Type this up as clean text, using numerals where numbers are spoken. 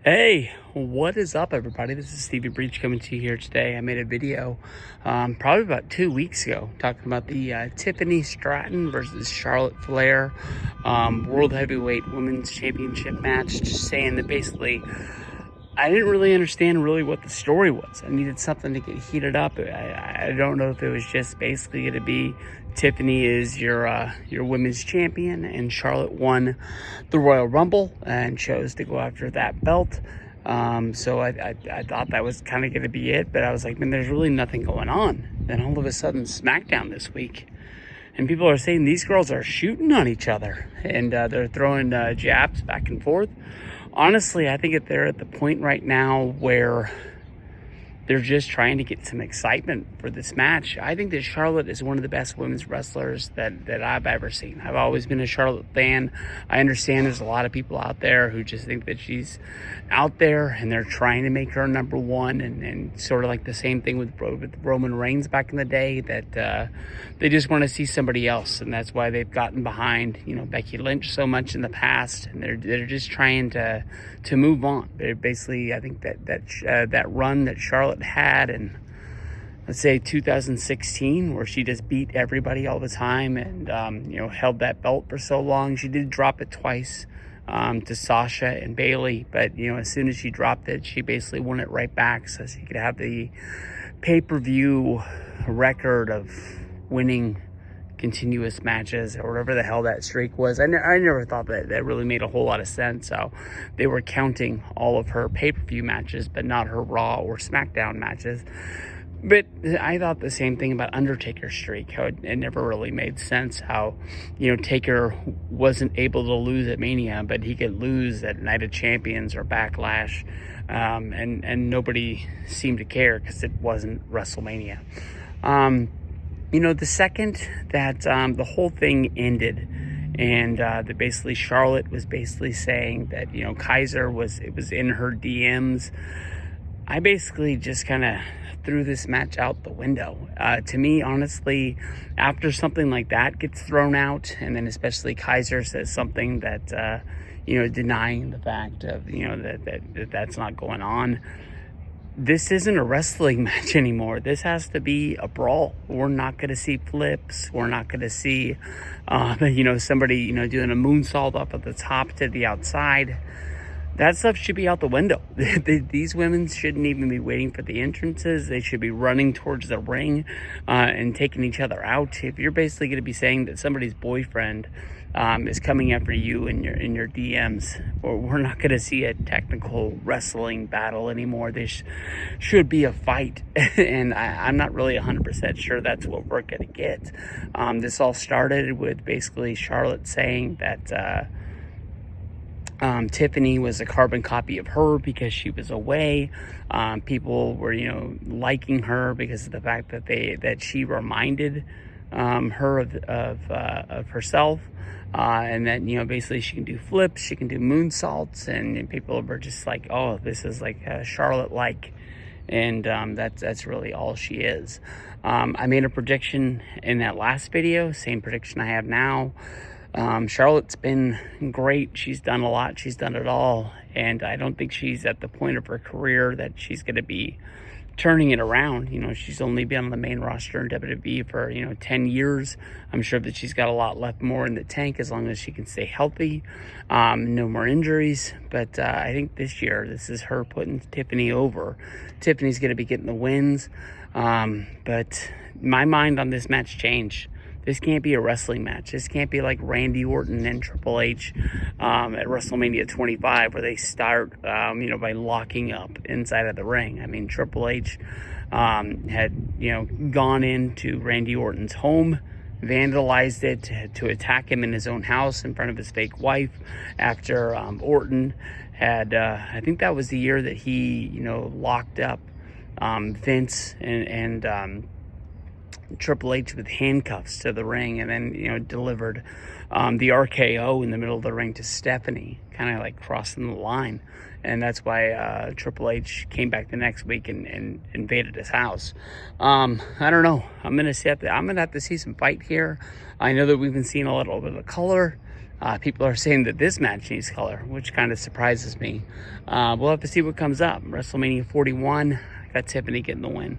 Hey, what is up, everybody? This is Stevie Breach coming to you here today. I made a video probably about 2 weeks ago talking about the Tiffany Stratton versus Charlotte Flair World Heavyweight Women's Championship match. Just saying that basically I didn't really understand what the story was. I needed something to get heated up. I don't know if it was just basically going to be Tiffany is your women's champion, and Charlotte won the Royal Rumble and chose to go after that belt. So I thought that was kind of going to be it, but I was like, man, there's really nothing going on. Then all of a sudden, SmackDown this week, and people are saying these girls are shooting on each other, and they're throwing jabs back and forth. Honestly, I think that they're at the point right now where they're just trying to get some excitement for this match. I think that Charlotte is one of the best women's wrestlers that I've ever seen. I've always been a Charlotte fan. I understand there's a lot of people out there who just think that she's out there and they're trying to make her number one, and sort of like the same thing with Roman Reigns back in the day, that they just want to see somebody else, and that's why they've gotten behind Becky Lynch so much in the past, and they're just trying to move on. They're basically, I think that run that Charlotte had in, let's say, 2016, where she just beat everybody all the time and held that belt for so long. She did drop it twice to Sasha and Bayley, but as soon as she dropped it, she basically won it right back, so she could have the pay-per-view record of winning continuous matches, or whatever the hell that streak was. I never thought that really made a whole lot of sense. So they were counting all of her pay-per-view matches, but not her Raw or SmackDown matches. But I thought the same thing about Undertaker's streak, how it never really made sense how, Taker wasn't able to lose at Mania, but he could lose at Night of Champions or Backlash, and nobody seemed to care because it wasn't WrestleMania. The second that the whole thing ended, and that basically Charlotte was basically saying that Kaiser was in her DMs, I basically just kind of threw this match out the window. To me, honestly, after something like that gets thrown out, and then especially Kaiser says something that denying the fact of that's not going on. This isn't a wrestling match anymore. This has to be a brawl. We're not going to see flips. We're not going to see, somebody, doing a moonsault up at the top to the outside. That stuff should be out the window. These women shouldn't even be waiting for the entrances. They should be running towards the ring and taking each other out. If you're basically going to be saying that somebody's boyfriend is coming after you in your DMs, we're not going to see a technical wrestling battle anymore. This should be a fight, and I'm not really 100% sure that's what we're going to get. This all started with basically Charlotte saying that Tiffany was a carbon copy of her because she was away. People were liking her because of the fact that she reminded her of herself. And that basically she can do flips, she can do moonsaults, and people were just like, oh, this is like Charlotte-like, and that's really all she is. I made a prediction in that last video, same prediction I have now. Charlotte's been great. She's done a lot. She's done it all, and I don't think she's at the point of her career that she's going to be turning it around. She's only been on the main roster in WWE for 10 years. I'm sure that she's got a lot left more in the tank, as long as she can stay healthy, no more injuries. But I think this year, this is her putting Tiffany over. Tiffany's going to be getting the wins, but my mind on this match changed. This can't be a wrestling match. This can't be like Randy Orton and Triple H at WrestleMania 25, where they start, by locking up inside of the ring. I mean, Triple H had, gone into Randy Orton's home, vandalized it to attack him in his own house in front of his fake wife, after Orton had, I think that was the year that he, locked up Vince and Triple H with handcuffs to the ring, and then delivered the RKO in the middle of the ring to Stephanie, kind of like crossing the line. And that's why Triple H came back the next week and invaded his house. I don't know. I'm gonna have to see some fight here. I know that we've been seeing a little bit of color. People are saying that this match needs color, which kind of surprises me. We'll have to see what comes up. WrestleMania 41, I got Tiffany getting the win.